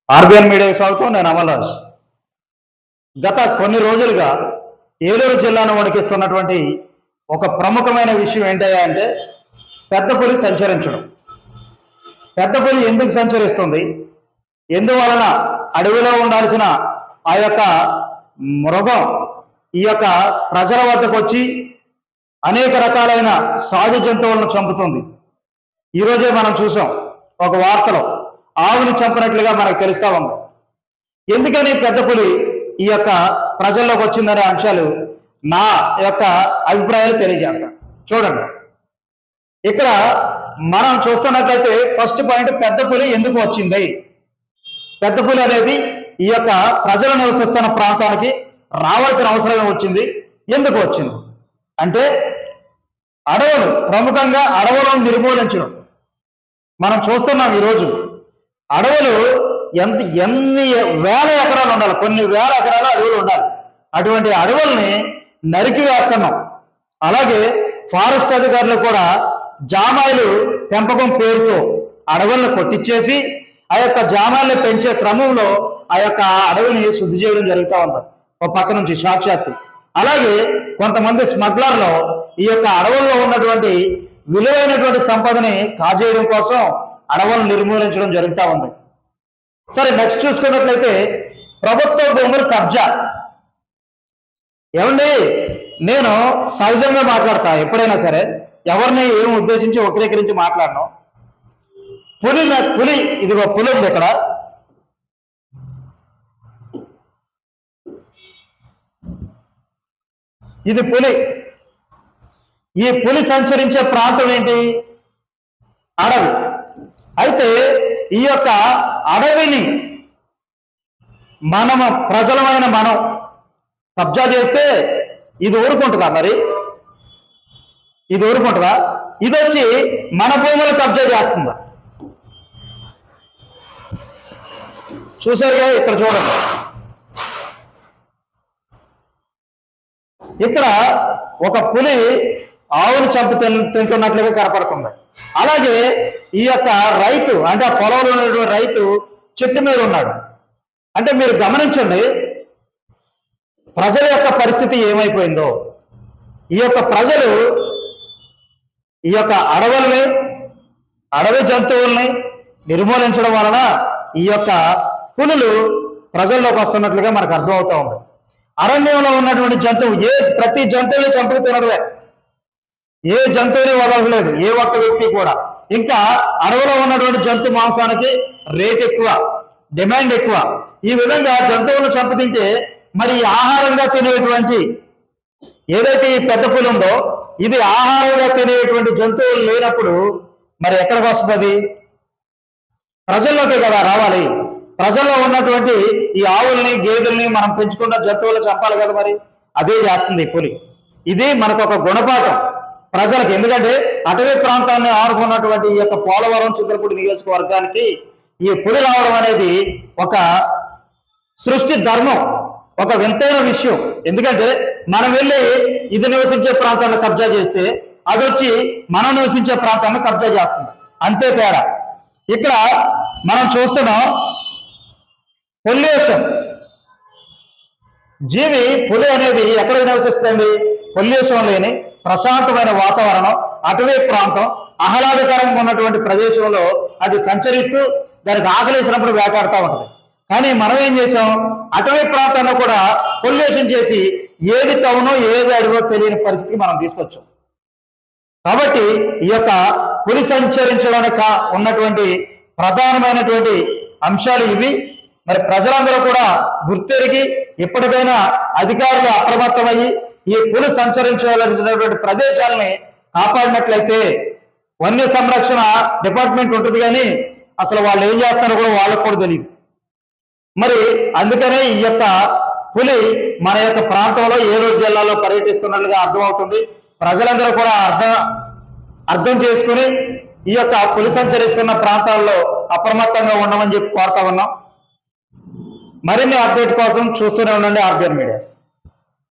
RBN మీడియాకి స్వాగతం. నేను అమల్రాజ్. గత కొన్ని రోజులుగా ఏలూరు జిల్లాను వణికిస్తున్నటువంటి ఒక ప్రముఖమైన విషయం ఏంటయ్యా అంటే పెద్ద పులి సంచరించడం. పెద్ద పులి ఎందుకు సంచరిస్తుంది, ఎందువలన అడవిలో ఉండాల్సిన ఆ యొక్క మృగం ఈ యొక్క ప్రజల వద్దకు వచ్చి అనేక రకాలైన సాధు జంతువులను చంపుతుంది. ఈరోజే మనం చూసాం ఒక వార్తలో ఆవుని చంపినట్లుగా మనకు తెలుస్తా ఉంది. ఎందుకని పెద్ద పులి ఈ యొక్క ప్రజల్లోకి వచ్చిందనే అంశాలు నా యొక్క అభిప్రాయాలు తెలియజేస్తాను. చూడండి, ఇక్కడ మనం చూస్తున్నట్లయితే ఫస్ట్ పాయింట్, పెద్ద పులి ఎందుకు వచ్చింది. పెద్ద పులి అనేది ఈ యొక్క ప్రజలు నివసిస్తున్న ప్రాంతానికి రావాల్సిన అవసరం వచ్చింది. ఎందుకు వచ్చింది అంటే అడవులు, ప్రముఖంగా అడవులను నిర్మూలించడం. మనం చూస్తున్నాం ఈరోజు అడవులు ఎన్ని వేల ఎకరాలు ఉండాలి, కొన్ని వేల ఎకరాలు అడవులు ఉండాలి. అటువంటి అడవుల్ని నరికి వేస్తున్నాం. అలాగే ఫారెస్ట్ అధికారులు కూడా జామాయిలు పెంపకం పేరుతో అడవులను కొట్టించేసి ఆ యొక్క జామాయిల్ని పెంచే క్రమంలో ఆ యొక్క అడవిని శుద్ధి చేయడం జరుగుతూ ఉంది ఒక పక్క నుంచి సాక్షాత్తు. అలాగే కొంతమంది స్మగ్లర్లు ఈ యొక్క అడవుల్లో ఉన్నటువంటి విలువైనటువంటి సంపదని కాజేయడం కోసం అడవులను నిర్మూలించడం జరుగుతూ ఉంది. సరే, నెక్స్ట్ చూసుకున్నట్లయితే ప్రభుత్వ భూములు కబ్జా. ఏమండి, నేను సహజంగా మాట్లాడతా, ఎప్పుడైనా సరే ఎవరిని ఏం ఉద్దేశించి వక్రీకరించి మాట్లాడను. పులి ఇదిగో పులి ఉంది ఇక్కడ. ఇది పులి. ఈ పులి సంచరించే ప్రాంతం ఏంటి? అడవి. అయితే ఈ యొక్క అడవిని ప్రజలమైన మనం కబ్జా చేస్తే ఇది ఊరుకుంటుందా? మరి ఇది ఊరుకుంటుందా? ఇది వచ్చి మన భూములు కబ్జా చేస్తుందా? చూసారుగా, ఇక్కడ చూడండి, ఇక్కడ ఒక పులి ఆవును చంపు తింటున్నట్లుగా కనపడుతుంది. అలాగే ఈ యొక్క రైతు, అంటే ఆ పొలంలో ఉన్నటువంటి రైతు చెట్టు మీద ఉన్నాడు. అంటే మీరు గమనించండి ప్రజల యొక్క పరిస్థితి ఏమైపోయిందో. ఈ యొక్క ప్రజలు ఈ యొక్క అడవి జంతువుల్ని నిర్మూలించడం వలన ఈ యొక్క పులులు ప్రజల్లోకి వస్తున్నట్లుగా మనకు అర్థమవుతా ఉంది. అరణ్యంలో ఉన్నటువంటి జంతువు ప్రతి జంతువుని చంపుకు తినడమే, ఏ జంతువుని వదలలేదు ఏ ఒక్క వ్యక్తి కూడా. ఇంకా అడవిలో ఉన్నటువంటి జంతు మాంసానికి రేట్ ఎక్కువ, డిమాండ్ ఎక్కువ. ఈ విధంగా జంతువులను చంపు తింటే మరి ఆహారంగా తినేటువంటి ఏదైతే ఈ పెద్ద పులి ఉందో ఇది ఆహారంగా తినేటువంటి జంతువులు లేనప్పుడు మరి ఎక్కడికి వస్తుంది? ప్రజల్లోకి కదా రావాలి. ప్రజల్లో ఉన్నటువంటి ఈ ఆవుల్ని గేదెల్ని మనం పెంచుకున్న జంతువులు చంపాలి కదా. మరి అదే చేస్తుంది పులి. ఇది మనకు ఒక గుణపాఠం ప్రజలకు. ఎందుకంటే అటవీ ప్రాంతాన్ని ఆనుకున్నటువంటి ఈ యొక్క పోలవరం చిత్రపూడి నియోజకవర్గానికి ఈ పులి రావడం అనేది ఒక సృష్టి ధర్మం, ఒక వింతైన విషయం. ఎందుకంటే మనం వెళ్ళి ఇది నివసించే ప్రాంతాన్ని కబ్జా చేస్తే అది వచ్చి మనం నివసించే ప్రాంతాన్ని కబ్జా చేస్తుంది, అంతే తేడా. ఇక్కడ మనం చూస్తున్నాం పొల్యూషన్. పులి అనేది ఎక్కడ నివసిస్తుంది? పొల్యూషన్ లేని ప్రశాంతమైన వాతావరణం, అటవీ ప్రాంతం, ఆహ్లాదకరంగా ఉన్నటువంటి ప్రదేశంలో అది సంచరిస్తూ దానికి ఆకలేసినప్పుడు వేటాడుతూ ఉంటుంది. కానీ మనం ఏం చేసాం? అటవీ ప్రాంతాల్లో కూడా పొల్యూషన్ చేసి ఏది టౌనో ఏది అడవో తెలియని పరిస్థితికి మనం తీసుకొచ్చాం. కాబట్టి ఈ యొక్క పులి సంచరించడానికి ఉన్నటువంటి ప్రధానమైనటువంటి అంశాలు ఇవి. మరి ప్రజలందరూ కూడా గుర్తెరిగి ఇప్పటికైనా అధికారులు అప్రమత్తమయ్యి ఈ పులి సంచరించవలసినటువంటి ప్రదేశాలని కాపాడినట్లయితే వన్య సంరక్షణ డిపార్ట్మెంట్ ఉంటుంది, కానీ అసలు వాళ్ళు ఏం చేస్తారో కూడా వాళ్ళకు కూడా తెలియదు. మరి అందుకనే ఈ యొక్క పులి మన యొక్క ప్రాంతంలో ఏలూరు జిల్లాలో పర్యటిస్తున్నట్లుగా అర్థమవుతుంది. ప్రజలందరూ కూడా అర్థం చేసుకుని ఈ యొక్క పులి సంచరిస్తున్న ప్రాంతాల్లో అప్రమత్తంగా ఉండమని చెప్పి కోరుతా ఉన్నాం. మరిన్ని అప్డేట్ కోసం చూస్తూనే ఉండండి ఆర్బిఎన్ మీడియా.